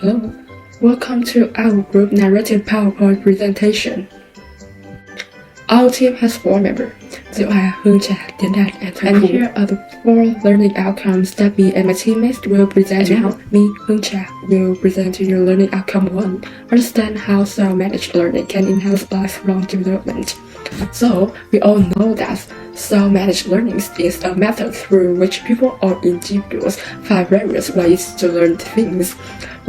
Hello, welcome to our group narrated PowerPoint presentation. Our team has 4 members, Diệu Hương Trà, Tiến Đạt, and here are the 4 learning outcomes that me and my teammates will present to you. Now, me, Hương Trà, will present to you learning outcome 1, understand how self-managed learning can enhance lifelong development. So, we all know that self-managed learning is a method through which people or individuals find various ways to learn things,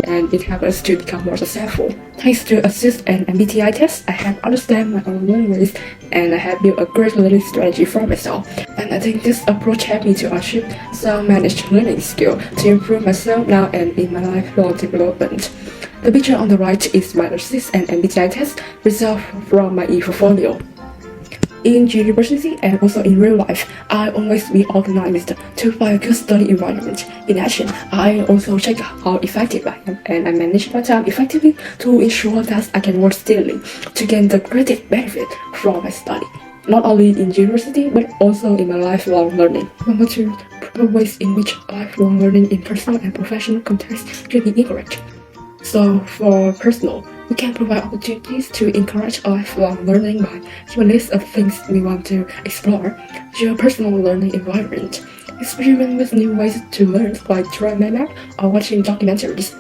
and it helps us to become more successful. Thanks to assist and MBTI test, I have understand my own learning ways, and I have built a great learning strategy for myself. And I think this approach helped me to achieve self-managed learning skill to improve myself now and in my lifelong development. The picture on the right is my assist and MBTI test result from my e-portfolio. In university and also in real life, I always be organized to find a good study environment. In addition, I also check how effective I am, and I manage my time effectively to ensure that I can work steadily to gain the greatest benefit from my study, not only in university but also in my lifelong learning. Number 2, proper ways in which lifelong learning in personal and professional contexts can be encouraged. So for personal, we can provide opportunities to encourage lifelong learning by giving a list of things we want to explore, your personal learning environment, experiment with new ways to learn like drawing map or watching documentaries.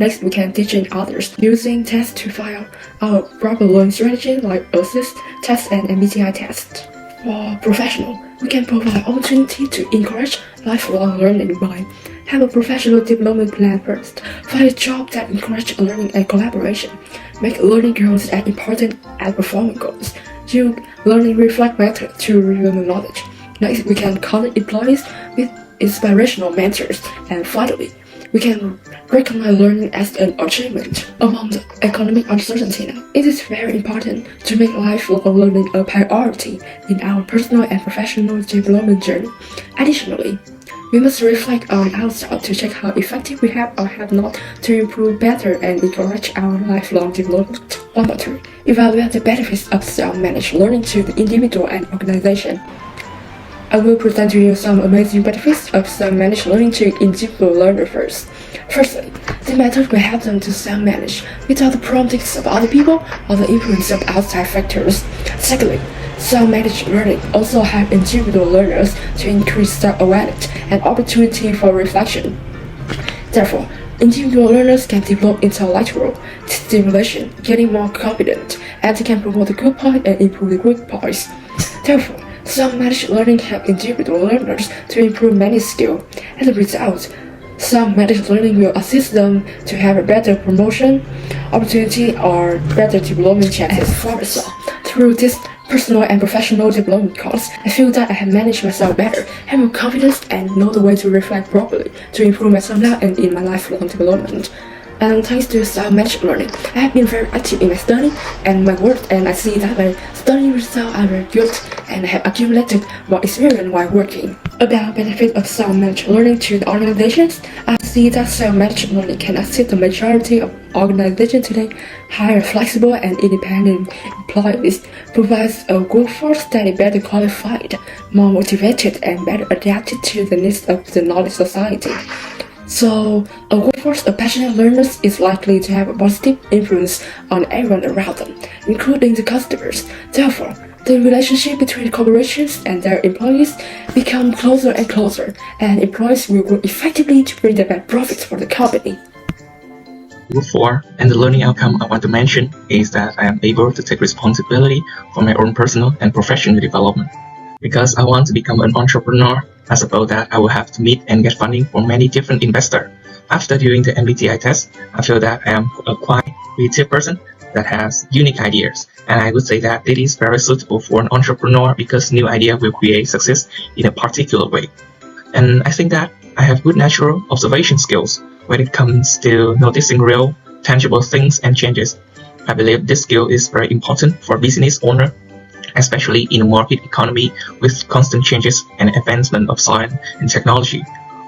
Next, we can teach others using tests to find our proper learning strategy like assist, test, and MBTI test. For professional, we can provide opportunity to encourage lifelong learning by have a professional development plan first. Find a job that encourages learning and collaboration. Make learning goals as important as performing goals. Use learning reflect method to review the knowledge. Next, we can connect employees with inspirational mentors. And finally, we can recognize learning as an achievement. Among the economic uncertainty now, it is very important to make lifelong learning a priority in our personal and professional development journey. Additionally, we must reflect on ourselves to check how effective we have or have not to improve better and encourage our lifelong development. Number 3, evaluate the benefits of self-managed learning to the individual and organization. I will present to you some amazing benefits of self-managed learning to individual learner first. Firstly, the method will help them to self-manage without the promptings of other people or the influence of outside factors. Secondly, self-managed learning also helps individual learners to increase self-awareness and opportunity for reflection. Therefore, individual learners can develop intellectual stimulation, getting more confident, and they can promote the good point and improve the weak points. Therefore, self-managed learning helps individual learners to improve many skills. As a result, self-managed learning will assist them to have a better promotion opportunity or better development chances for myself. Through this personal and professional development course, I feel that I have managed myself better, have more confidence, and know the way to reflect properly to improve myself now and in my lifelong development. And thanks to self-managed learning, I have been very active in my study and my work, and I see that my study results are very good and I have accumulated more experience while working. About benefits of self-managed learning to the organizations, I see that self-managed learning can assist the majority of organizations today hire flexible and independent employees, provides a workforce that is better qualified, more motivated, and better adapted to the needs of the knowledge society. So, a workforce of passionate learners is likely to have a positive influence on everyone around them, including the customers. Therefore, the relationship between corporations and their employees become closer and closer, and employees will work effectively to bring the best profits for the company. Number 4, and the learning outcome I want to mention is that I am able to take responsibility for my own personal and professional development. Because I want to become an entrepreneur, I suppose that I will have to meet and get funding from many different investors. After doing the MBTI test, I feel that I am a quite creative person that has unique ideas, and I would say that it is very suitable for an entrepreneur because new idea will create success in a particular way. And I think that I have good natural observation skills when it comes to noticing real, tangible things and changes. I believe this skill is very important for a business owner, especially in a market economy with constant changes and advancement of science and technology.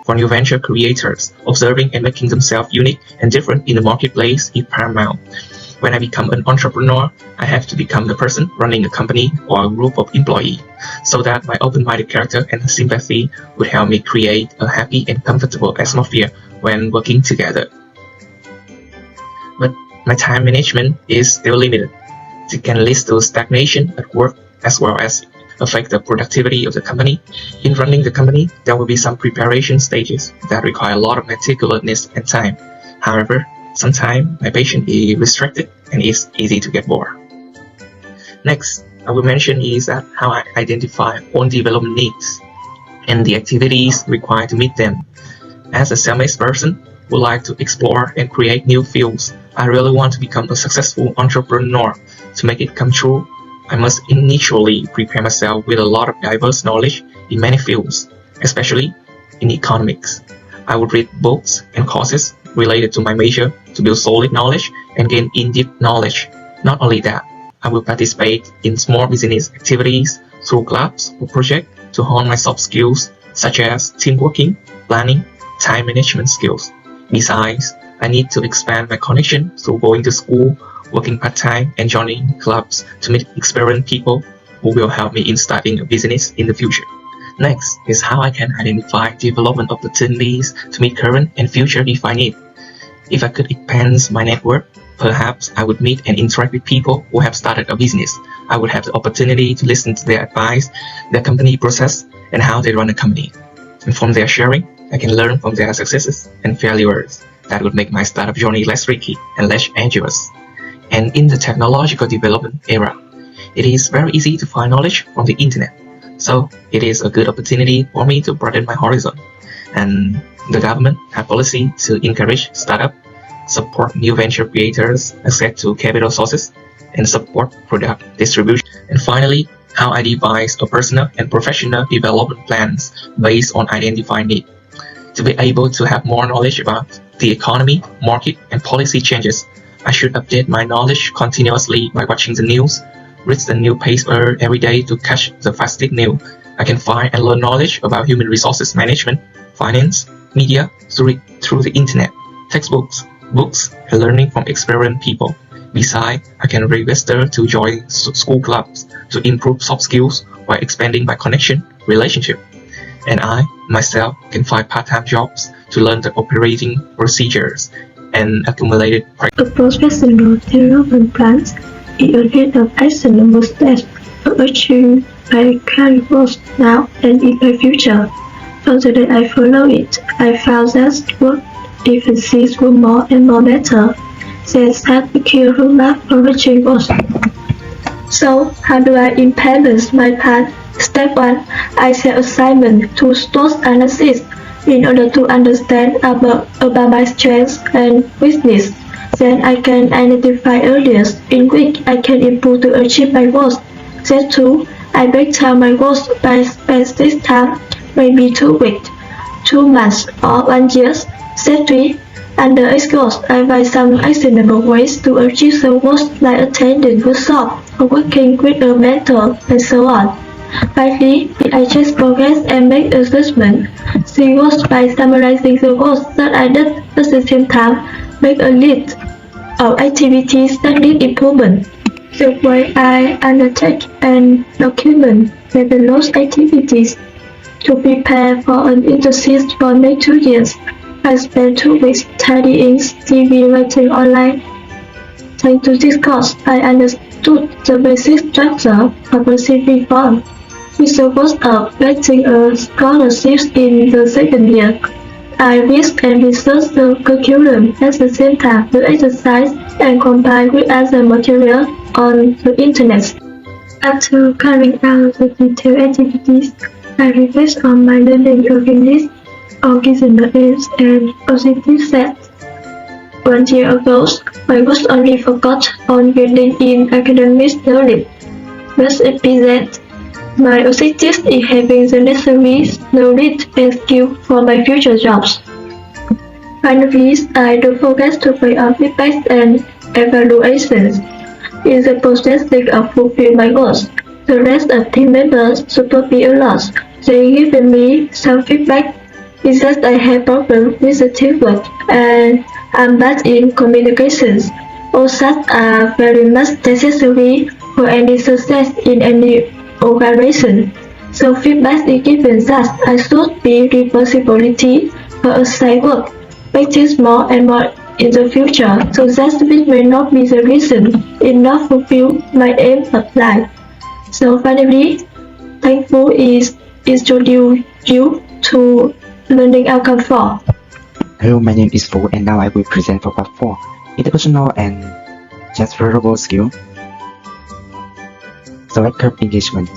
For new venture creators, observing and making themselves unique and different in the marketplace is paramount. When I become an entrepreneur, I have to become the person running a company or a group of employees, so that my open-minded character and sympathy would help me create a happy and comfortable atmosphere when working together. but my time management is still limited. It can lead to stagnation at work as well as affect the productivity of the company. In running the company, there will be some preparation stages that require a lot of meticulousness and time. However, sometimes my patience is restricted and it's easy to get bored. Next, I will mention is that how I identify own development needs and the activities required to meet them. As a self-made person who like to explore and create new fields, I really want to become a successful entrepreneur. To make it come true, I must initially prepare myself with a lot of diverse knowledge in many fields, especially in economics. I would read books and courses related to my major to build solid knowledge and gain in-depth knowledge. Not only that, I will participate in small business activities through clubs or projects to hone my soft skills such as team working, planning, time management skills. Besides, I need to expand my connection through going to school, working part-time, and joining clubs to meet experienced people who will help me in starting a business in the future. Next is how I can identify development opportunities to meet current and future defined needs. If I could expand my network, perhaps I would meet and interact with people who have started a business. I would have the opportunity to listen to their advice, their company process, and how they run a company. And from their sharing, I can learn from their successes and failures. That would make my startup journey less tricky and less arduous. And in the technological development era, it is very easy to find knowledge from the internet. So it is a good opportunity for me to broaden my horizon. And the government have policy to encourage startup, support new venture creators, access to capital sources, and support product distribution. And finally, how I devise a personal and professional development plans based on identified needs. To be able to have more knowledge about the economy, market, and policy changes, I should update my knowledge continuously by watching the news, read the newspaper every day to catch the fastest news. I can find and learn knowledge about human resources management, finance, media through the internet, textbooks, books, and learning from experienced people. Besides, I can register to join school clubs to improve soft skills while expanding my connection, relationship. And I, myself, can find part-time jobs to learn the operating procedures and accumulated practice. A professional development plan is a set of actionable steps to achieve my career goals now and in the future. From the day I follow it, I found that work efficiencies were more and more better. That the key roadmap for reaching goals. So, how do I implement my plan? Step 1. I set assignment to SWOT analysis in order to understand about my strengths and weaknesses. Then I can identify areas in which I can improve to achieve my goals. Step 2. I break down my goals by specific time, maybe 2 weeks, 2 months, or 1 year. Step 3. Under each goal, I find some actionable ways to achieve the goals like attending workshops or working with a mentor and so on. Finally, I check progress and make adjustments. See goals by summarizing the goals that I did at the same time, make a list of activities that need improvement. The way I undertake and document those activities. To prepare for an internship for next 2 years, I spent 2 weeks studying CV writing online. Thanks to this course, I understood the basic structure of a CV form, with the goal of getting a scholarship in the second year. I read and researched the curriculum at the same time to exercise and combine with other material on the internet. After carrying out the detailed activities, I reflect on my learning abilities, organizational aims, and objective sets. 1 year ago, I was only focused on building in academic knowledge. But at present, my objective is having the necessary knowledge and skill for my future jobs. Finally, I do focus to pay on feedback and evaluations. In the process of fulfilling my goals, the rest of team members support me a lot. They give me some feedback. It's just I have problems with the teamwork and I'm bad in communications. All such are very much necessary for any success in any organization. So feedback is given that I should be responsibility for assigned work, make things more and more in the future, so that speed may not be the reason it not fulfill my aim of life. So finally, thankful is introduce you to learning outcome 4. Hello, my name is Fu, and now I will present for part 4, interpersonal and transferable skill. Select curve engagement.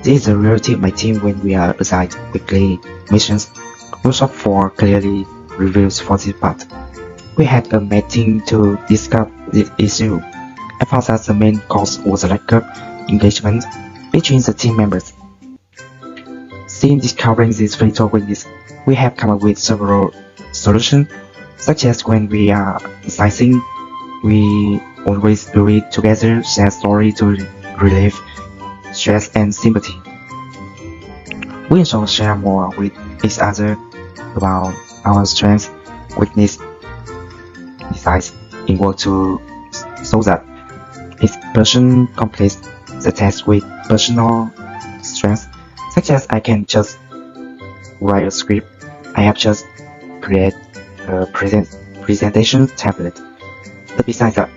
This is a reality of my team when we are assigned weekly missions. Workshop 4 clearly reveals for this part. We had a meeting to discuss this issue. I found that the main cause was lack of engagement between the team members. Since discovering this fatal weakness, we have come up with several solutions, such as when we are sizing, we always do it together, share story to relieve stress and sympathy. We also share more with each other about our strengths, weakness, insights in work so that each person completes the task with personal strengths, such as I can just write a script, I have just create a presentation template. But besides that,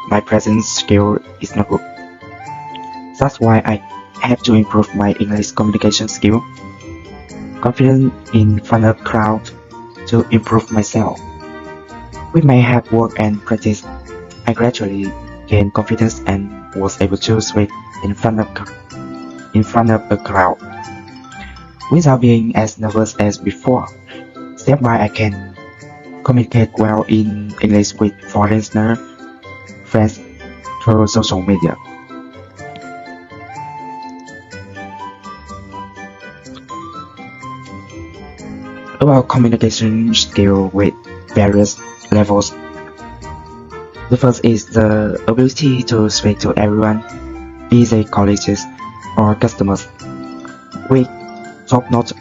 my present skill is not good. That's why I have to improve my English communication skill. Confident in front of crowd to improve myself. We may have work and practice. I gradually gained confidence and was able to speak in front of a crowd without being as nervous as before. Step by I can communicate well in English with foreigner friends through social media. About communication skill with various levels. The first is the ability to speak to everyone, be they colleagues or customers. With top-notch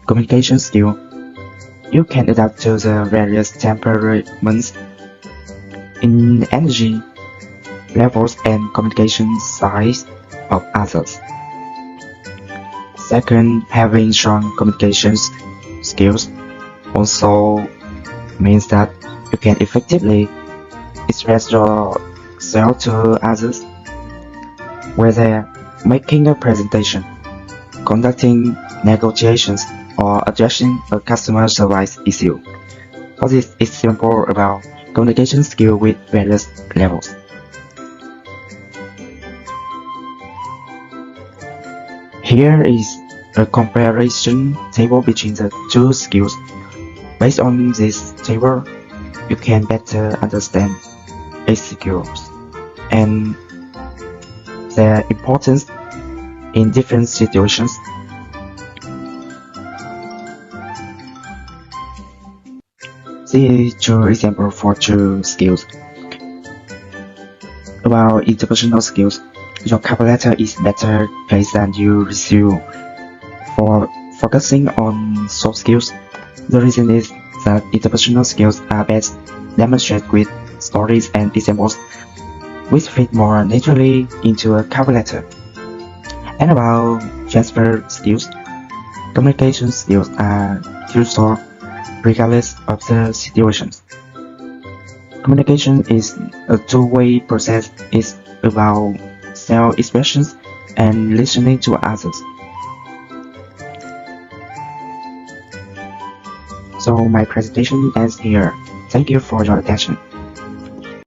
communication skill, you can adapt to the various temperaments in energy levels and communication styles of others. Second, having strong communication skills also means that you can effectively express yourself to others, whether making a presentation, conducting negotiations, or addressing a customer service issue. For this example about communication skill with various levels. Here is a comparison table between the two skills. Based on this table, you can better understand each skills and their importance in different situations. See two examples for two skills. About interpersonal skills, your cover letter is better placed than you receive. For focusing on soft skills, the reason is that interpersonal skills are best demonstrated with stories and examples, which fit more naturally into a cover letter. And about transfer skills, communication skills are crucial regardless of the situations. Communication is a two-way process. It's about self-expressions and listening to others. So my presentation ends here. Thank you for your attention.